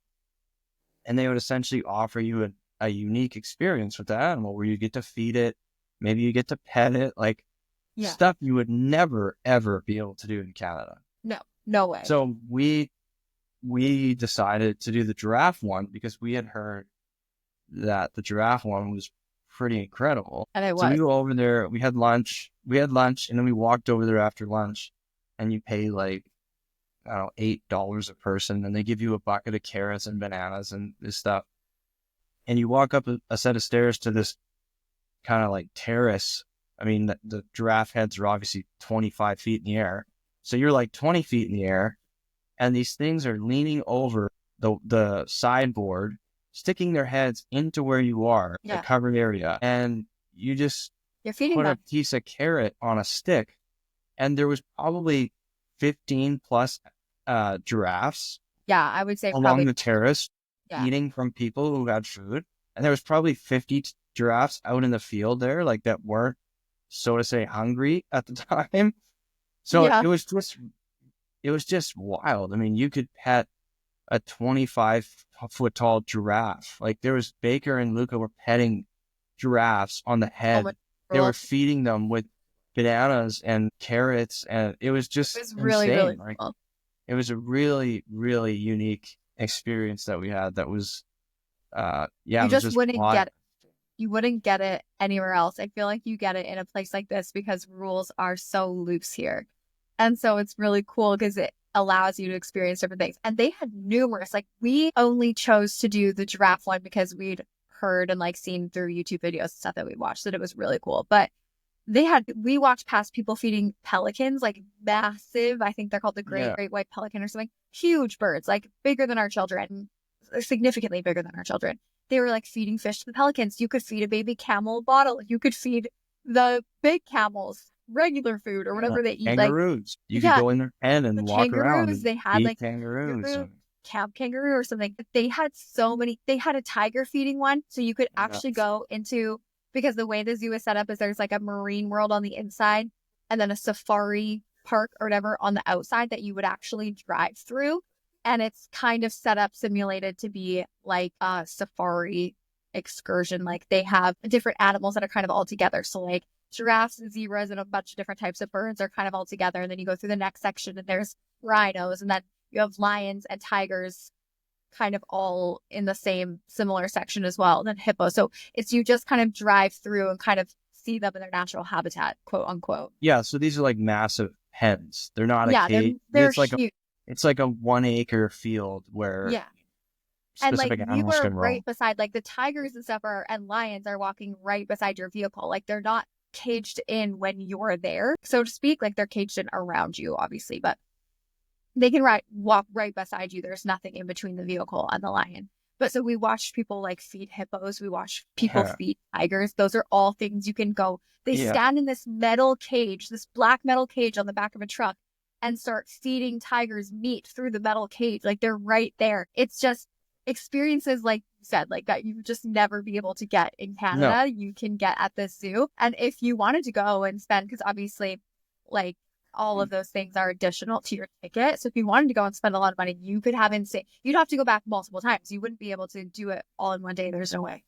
S2: and they would essentially offer you a unique experience with the animal where you get to feed it. Maybe you get to pet it, like stuff you would never, ever be able to do in Canada.
S1: No way.
S2: So we decided to do the giraffe one because we had heard that the giraffe one was pretty incredible.
S1: And it was.
S2: So we go over there, we had lunch, and then we walked over there after lunch, and you pay like, I don't know, $8 a person, and they give you a bucket of carrots and bananas and this stuff. And you walk up a set of stairs to this kind of like terrace. I mean, the giraffe heads are obviously 25 feet in the air. So you're like 20 feet in the air, and these things are leaning over the sideboard, sticking their heads into where you are, the
S1: Yeah.
S2: covered area. And you just
S1: You're feeding
S2: put a
S1: them.
S2: piece of carrot on a stick. And there was probably 15 plus giraffes
S1: Yeah, I would say
S2: along
S1: probably.
S2: the terrace
S1: Yeah.
S2: eating from people who had food. And there was probably 50 giraffes out in the field there, like that weren't, so to say, hungry at the time. So
S1: Yeah.
S2: it was just wild. I mean, you could pet a 25-foot tall giraffe. Like there was Baker and Luca were petting giraffes on the
S1: Oh
S2: head.
S1: my
S2: They were
S1: God.
S2: feeding them with bananas and carrots, and it was
S1: It
S2: just
S1: was really, really
S2: insane. Like
S1: cool.
S2: it was a really, really unique experience that we had. That was, yeah,
S1: You
S2: it was
S1: just
S2: just
S1: wouldn't
S2: wild.
S1: get it. You wouldn't get it anywhere else. I feel like you get it in a place like this because rules are so loose here. And so it's really cool because it allows you to experience different things. And they had numerous, like we only chose to do the giraffe one because we'd heard and like seen through YouTube videos and stuff that we watched that it was really cool. But we walked past people feeding pelicans, like massive, I think they're called the
S2: Yeah,
S1: great white pelican or something, huge birds, like bigger than our children, significantly bigger than our children. They were like feeding fish to the pelicans. You could feed a baby camel a bottle. You could feed the big camels regular food or
S2: yeah.
S1: whatever they eat. Like,
S2: Kangaroos. You could
S1: yeah,
S2: go in their pen and
S1: the
S2: walk around
S1: kangaroos,
S2: and
S1: they had
S2: feed
S1: like
S2: kangaroos.
S1: kangaroo, camp kangaroo or something. They had so many, they had a tiger feeding one. So you could
S2: Yeah,
S1: actually go into, because the way the zoo is set up is there's like a marine world on the inside and then a safari park or whatever on the outside that you would actually drive through. And it's kind of set up, simulated to be like a safari excursion. Like they have different animals that are kind of all together. So like giraffes and zebras and a bunch of different types of birds are kind of all together. And then you go through the next section and there's rhinos, and then you have lions and tigers kind of all in the same similar section as well, and then hippos. So it's you just kind of drive through and kind of see them in their natural habitat, quote unquote.
S2: yeah. So these are like massive pens. They're not a
S1: Yeah,
S2: cage.
S1: they're huge.
S2: It's like a 1 acre field where
S1: Yeah. And like
S2: specific
S1: you
S2: animals
S1: were
S2: can roam.
S1: right beside, like the tigers and stuff are, and lions are walking right beside your vehicle. Like they're not caged in when you're there, so to speak. Like they're caged in around you, obviously, but they can walk right beside you. There's nothing in between the vehicle and the lion. But so we watched people like feed hippos. We watched people
S2: Yeah,
S1: feed tigers. Those are all things you can go. They
S2: yeah.
S1: stand in this metal cage, this black metal cage on the back of a truck, and start feeding tigers meat through the metal cage. Like they're right there. It's just experiences, like you said, like that you would just never be able to get in
S2: No,
S1: Canada. You can get at this zoo. And if you wanted to go and spend, because obviously, like all of those things are additional to your ticket. So if you wanted to go and spend a lot of money, you could have insane. You'd have to go back multiple times. You wouldn't be able to do it all in one day. There's no way.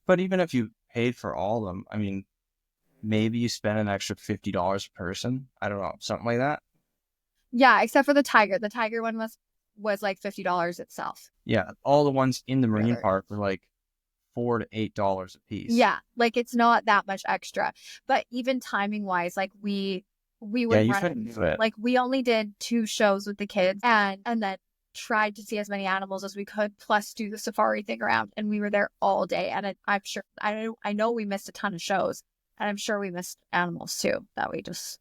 S2: but even if you paid for all of them, I mean, maybe you spend an extra $50 a person. I don't know, something like that.
S1: Yeah, except for the tiger. The tiger one was like $50 itself.
S2: Yeah, all the ones in the marine
S1: Whatever.
S2: park were like $4 to $8 a piece.
S1: Yeah, like it's not that much extra. But even timing wise, like we
S2: Yeah,
S1: would
S2: you
S1: run
S2: couldn't do it.
S1: like we only did 2 shows with the kids, and then tried to see as many animals as we could, plus do the safari thing around. And we were there all day. And I'm sure I know we missed a ton of shows, and I'm sure we missed animals too. That we just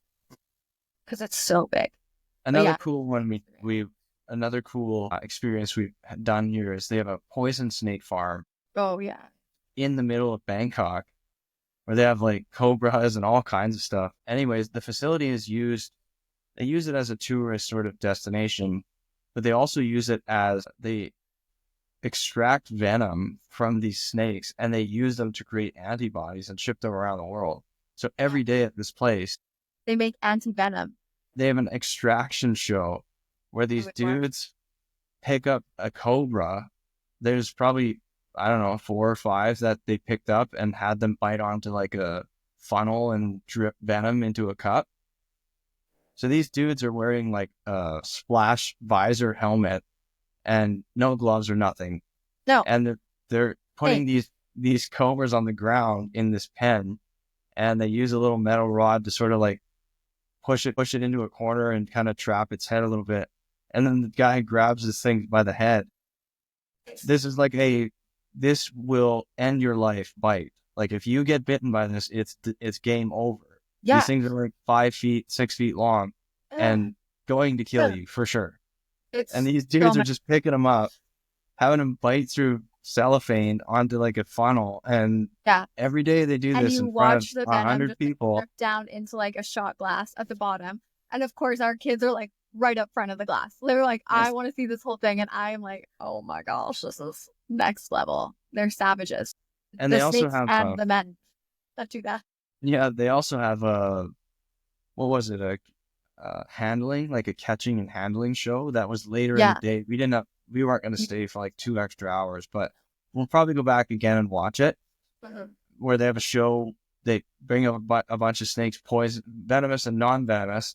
S1: because it's so big. But
S2: Another
S1: yeah.
S2: cool one another cool experience we've done here is they have a poison snake farm
S1: Oh yeah.
S2: in the middle of Bangkok where they have like cobras and all kinds of stuff. Anyways, the facility they use it as a tourist sort of destination, but they also use it as they extract venom from these snakes and they use them to create antibodies and ship them around the world. So every day at this place,
S1: They make anti venom.
S2: they have an extraction show where these dudes pick up a cobra. There's probably, I don't know, 4 or 5 that they picked up and had them bite onto like a funnel and drip venom into a cup. So these dudes are wearing like a splash visor helmet and no gloves or nothing.
S1: No.
S2: And they're putting
S1: Hey.
S2: these cobras on the ground in this pen, and they use a little metal rod to sort of like push it into a corner and kind of trap its head a little bit. And then the guy grabs this thing by the head. This is like this will end your life bite. Like if you get bitten by this, it's game over.
S1: Yeah.
S2: These things are like 5 feet, 6 feet long, and going to kill you for sure. And these dudes are just picking them up, having them bite through cellophane onto like a funnel, and every day they do this in front of 100 people.
S1: Drip down into like a shot glass at the bottom, and of course our kids are like right up front of the glass. They're like, I want to see this whole thing, and I'm like, oh my gosh, this is next level. They're savages.
S2: And they also have
S1: the men that do that.
S2: Yeah, they also have what was it, handling, like a catching and handling show that was later in the day. We weren't going to stay for like 2 extra hours, but we'll probably go back again and watch it. Where they have a show, they bring up a bunch of snakes, poison, venomous and non-venomous,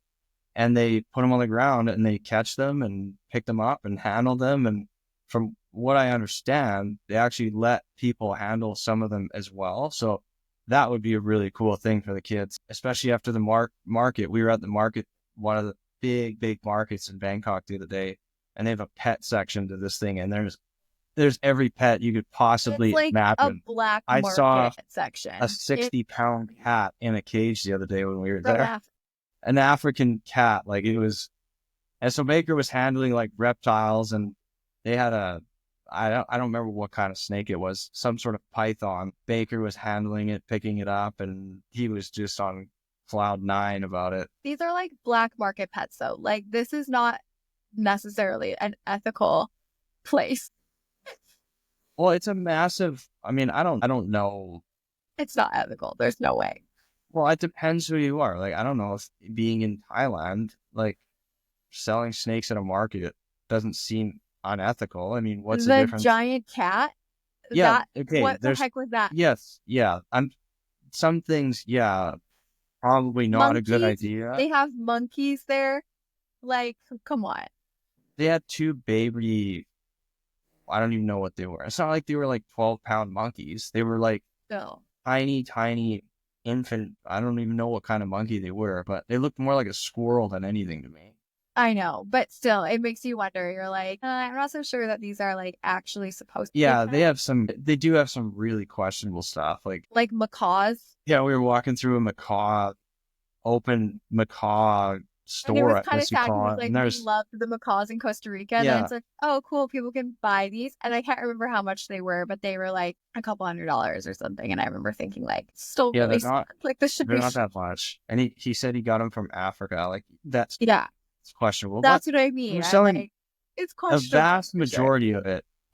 S2: and they put them on the ground and they catch them and pick them up and handle them. And from what I understand, they actually let people handle some of them as well. So that would be a really cool thing for the kids, especially after the market. We were at the market, one of the big markets in Bangkok the other day, and they have a pet section to this thing, and there's every pet you could possibly imagine.
S1: A black
S2: I
S1: market
S2: saw
S1: section.
S2: A 60-pound cat in a cage the other day when we were there. An African cat, like it was. And so Baker was handling like reptiles, and they had I don't remember what kind of snake it was, some sort of python. Baker was handling it, picking it up, and he was just on cloud 9 about it.
S1: These are like black market pets, though. Like this is not necessarily an ethical place.
S2: Well, it's a massive. I mean, I don't know.
S1: It's not ethical. There's no way.
S2: Well, it depends who you are. Like, I don't know if being in Thailand, like selling snakes at a market doesn't seem unethical. I mean, what's the difference?
S1: The giant cat?
S2: Yeah. Okay.
S1: What the heck was that?
S2: Yes. Yeah. Some things, yeah, probably not
S1: monkeys,
S2: a good idea.
S1: They have monkeys there. Like, come on.
S2: They had 2 baby, I don't even know what they were. It's not like they were like 12-pound monkeys. They were like tiny infant. I don't even know what kind of monkey they were, but they looked more like a squirrel than anything to me.
S1: I know, but still, it makes you wonder. You're like, I'm not so sure that these are like actually supposed to.
S2: Yeah, they do have some really questionable stuff, like
S1: macaws.
S2: Yeah, we were walking through a open macaw store.
S1: And it was kind of sad
S2: because
S1: like we loved the macaws in Costa Rica. And then it's like, oh, cool, people can buy these. And I can't remember how much they were, but they were like a couple $100s or something. And I remember thinking like, still really like this should be
S2: not that much. And he said he got them from Africa. Like that's it's questionable.
S1: That's what I mean.
S2: Selling
S1: it's questionable.
S2: The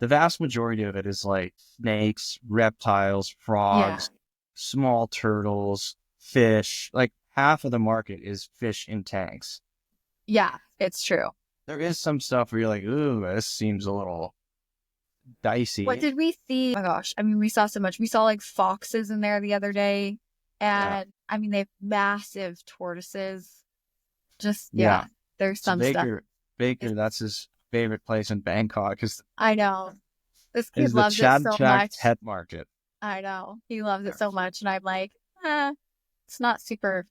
S2: vast majority of it is like snakes, reptiles, frogs, small turtles, fish. Like half of the market is fish in tanks.
S1: Yeah, it's true.
S2: There is some stuff where you're like, ooh, this seems a little dicey.
S1: What did we see? Oh my gosh. I mean, we saw so much. We saw like foxes in there the other day. And I mean, they have massive tortoises. Just, there's some stuff.
S2: Baker, that's his favorite place in Bangkok.
S1: I know. This kid loves it so much.
S2: Pet market.
S1: I know. He loves it so much. And I'm like, it's not super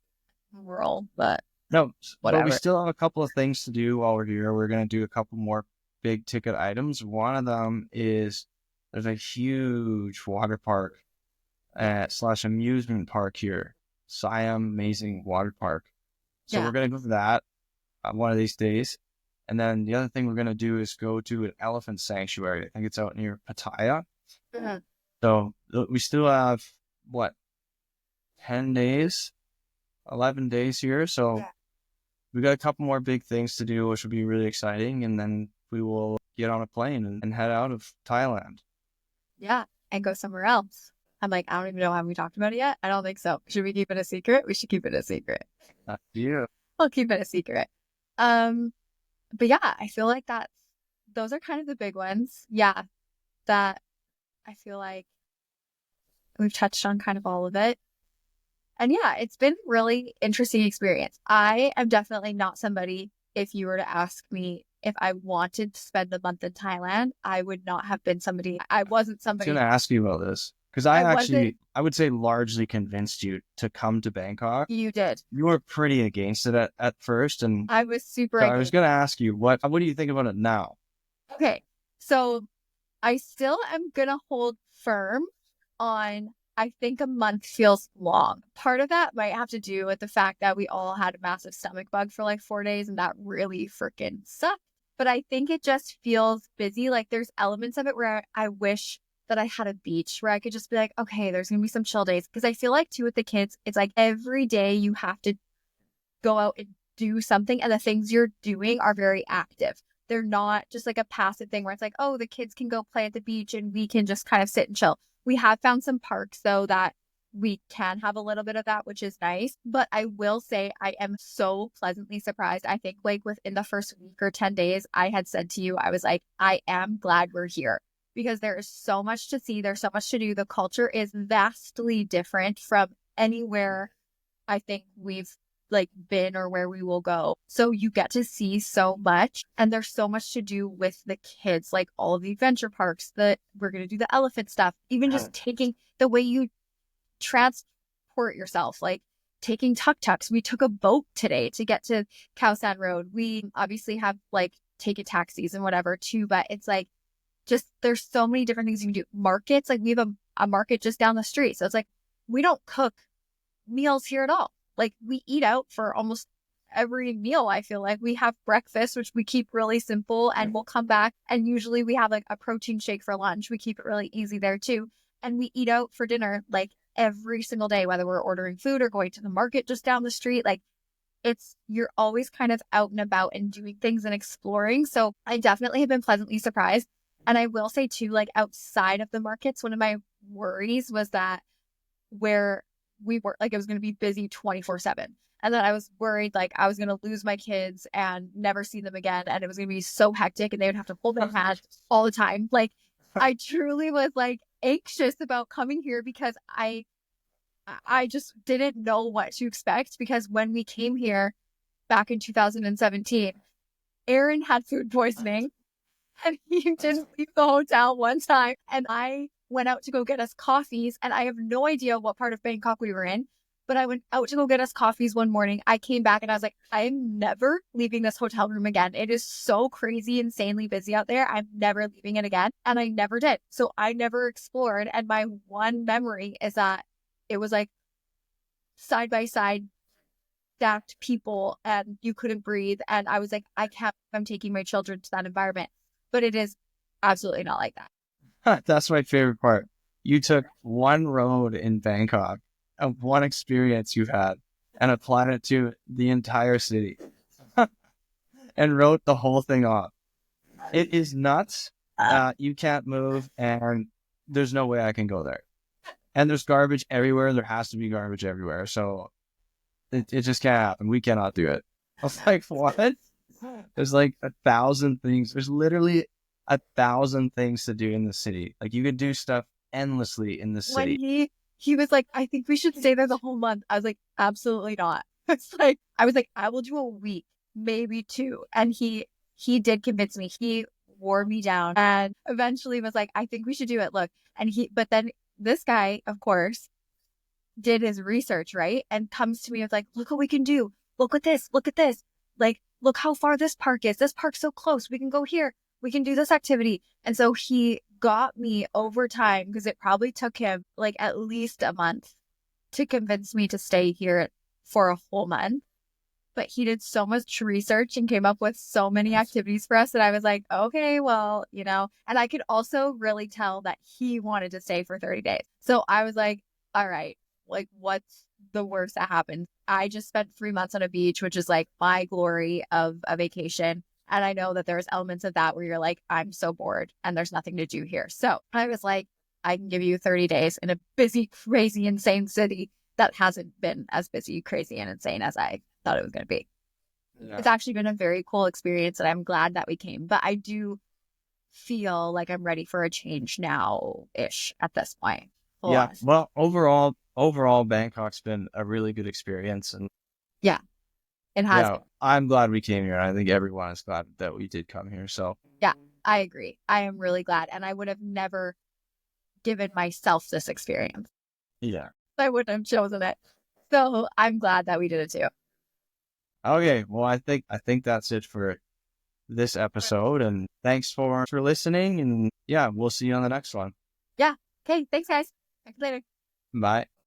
S1: rural, but
S2: no,
S1: whatever.
S2: But we still have a couple of things to do while we're here. We're going to do a couple more big ticket items. One of them is there's a huge water park / amusement park here. Siam Amazing Water Park. So we're going to go to that one of these days. And then the other thing we're going to do is go to an elephant sanctuary. I think it's out near Pattaya. Mm-hmm. So we still have, 10 days, 11 days here. So we got a couple more big things to do, which will be really exciting. And then we will get on a plane and head out of Thailand.
S1: Yeah, and go somewhere else. I'm like, I don't even know, have we talked about it yet? I don't think so. Should we keep it a secret? We should keep it a secret.
S2: Yeah.
S1: We'll keep it a secret. But yeah, I feel like those are kind of the big ones. Yeah. That I feel like we've touched on kind of all of it. And yeah, it's been a really interesting experience. I am definitely not somebody, if you were to ask me if I wanted to spend a month in Thailand, I would not have been somebody. I wasn't somebody.
S2: I was going to ask you about this. Because I would say largely convinced you to come to Bangkok.
S1: You did.
S2: You were pretty against it at first. And
S1: I was super against it.
S2: I was going to ask you, what do you think about it now?
S1: Okay. So I still am going to hold firm on, I think a month feels long. Part of that might have to do with the fact that we all had a massive stomach bug for like 4 days and that really freaking sucked. But I think it just feels busy. Like there's elements of it where I wish that I had a beach where I could just be like, okay, there's going to be some chill days. Because I feel like too with the kids, it's like every day you have to go out and do something. And the things you're doing are very active. They're not just like a passive thing where it's like, oh, the kids can go play at the beach and we can just kind of sit and chill. We have found some parks though that we can have a little bit of that, which is nice. But I will say I am so pleasantly surprised. I think like within the first week or 10 days, I had said to you, I was like, I am glad we're here because there is so much to see. There's so much to do. The culture is vastly different from anywhere I think we've like been or where we will go. So you get to see so much and there's so much to do with the kids, like all of the adventure parks that we're going to do the elephant stuff, even just taking the way you transport yourself, like taking tuk-tuks. We took a boat today to get to Khao San Road. We obviously have like taken taxis and whatever too, but it's like just there's so many different things you can do. Markets, like we have a market just down the street. So it's like we don't cook meals here at all. Like we eat out for almost every meal. I feel like we have breakfast, which we keep really simple, and we'll come back and usually we have like a protein shake for lunch. We keep it really easy there too. And we eat out for dinner like every single day, whether we're ordering food or going to the market just down the street. Like you're always kind of out and about and doing things and exploring. So I definitely have been pleasantly surprised. And I will say too, like outside of the markets, one of my worries was that where we were like, it was going to be busy 24/7. And then I was worried like I was going to lose my kids and never see them again. And it was going to be so hectic and they would have to hold their hand all the time. Like I truly was like anxious about coming here because I just didn't know what to expect because when we came here back in 2017, Aaron had food poisoning and he didn't leave the hotel one time. And I went out to go get us coffees and I have no idea what part of Bangkok we were in, but I went out to go get us coffees one morning. I came back and I was like, I'm never leaving this hotel room again. It is so crazy, insanely busy out there. I'm never leaving it again. And I never did. So I never explored. And my one memory is that it was like side by side stacked people and you couldn't breathe. And I was like, I'm taking my children to that environment. But it is absolutely not like that.
S2: That's my favorite part. You took one road in Bangkok of one experience you've had and applied it to the entire city and wrote the whole thing off. It is nuts. You can't move and there's no way I can go there. And there's garbage everywhere. There has to be garbage everywhere. So it just can't happen. We cannot do it. I was like, what? There's like 1,000 things. There's literally 1,000 things to do in the city. Like you could do stuff endlessly in the city.
S1: When he was like, I think we should stay there the whole month. I was like, absolutely not. It's like, I was like, I will do a week, maybe 2. And he did convince me. He wore me down and eventually was like, I think we should do it. Look. But then this guy, of course, did his research, right? And comes to me with like, look what we can do. Look at this. Look at this. Like, look how far this park is. This park's so close. We can go here. We can do this activity. And so he got me over time because it probably took him like at least a month to convince me to stay here for a whole month. But he did so much research and came up with so many activities for us that I was like, okay, well, and I could also really tell that he wanted to stay for 30 days. So I was like, all right, like what's the worst that happened? I just spent 3 months on a beach, which is like my glory of a vacation. And I know that there's elements of that where you're like, I'm so bored and there's nothing to do here. So I was like, I can give you 30 days in a busy, crazy, insane city that hasn't been as busy, crazy, and insane as I thought it was going to be. Yeah. It's actually been a very cool experience and I'm glad that we came. But I do feel like I'm ready for a change now-ish at this point.
S2: Yeah. Well, overall, Bangkok's been a really good experience. And
S1: yeah, it has.
S2: Yeah, I'm glad we came here. I think everyone is glad that we did come here. So
S1: yeah, I agree. I am really glad. And I would have never given myself this experience.
S2: Yeah.
S1: I wouldn't have chosen it. So I'm glad that we did it too.
S2: Okay. Well, I think that's it for this episode. And thanks for listening. And yeah, we'll see you on the next one.
S1: Yeah. Okay. Thanks, guys. Talk to you later.
S2: Bye.